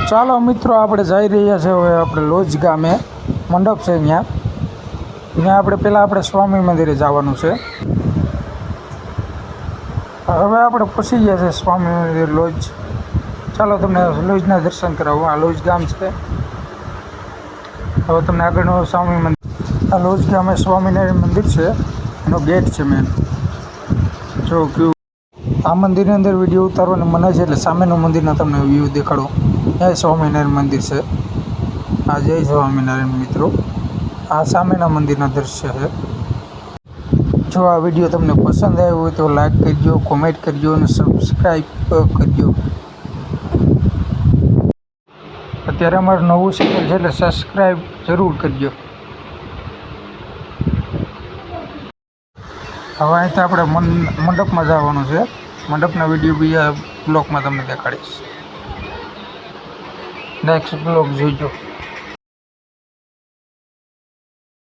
ચાલો મિત્રો આપણે જઈ રહ્યા છે હવે આપણે લોજ ગામે મંડપ છે ત્યાં આપણે પહેલાં આપણે સ્વામી મંદિરે જવાનું છે। હવે આપણે પહોંચી ગયા છે સ્વામી મંદિર લોજ। ચાલો તમને લોજના દર્શન કરાવું। આ લોજ ગામ છે। હવે તમને આગળનું સ્વામી મંદિર, આ લોજ ગામે સ્વામિનારાયણ મંદિર છે, એનો ગેટ છે મેન। જો ક્યુ આ મંદિરની અંદર વિડીયો ઉતારવાની મને છે, એટલે સામેનું મંદિરનો તમને વ્યૂ દેખાડો। જય સ્વામિનારાયણ મંદિર છે। આ જય સ્વામિનારાયણ મિત્રો, આ સામેના મંદિરના દૃશ્ય છે। જો આ વિડીયો તમને પસંદ આવ્યો હોય તો લાઈક કરજો, કોમેન્ટ કરજો અને સબસ્ક્રાઈબ કરજો। અત્યારે અમારું નવું ચેનલ છે એટલે સબસ્ક્રાઈબ જરૂર કરજો। હવે અહીંથી આપણે મંડપમાં જવાનું છે। મંડપના વિડીયો બીજા બ્લોગમાં તમને દેખાડીશ। Next blog જોઈજો।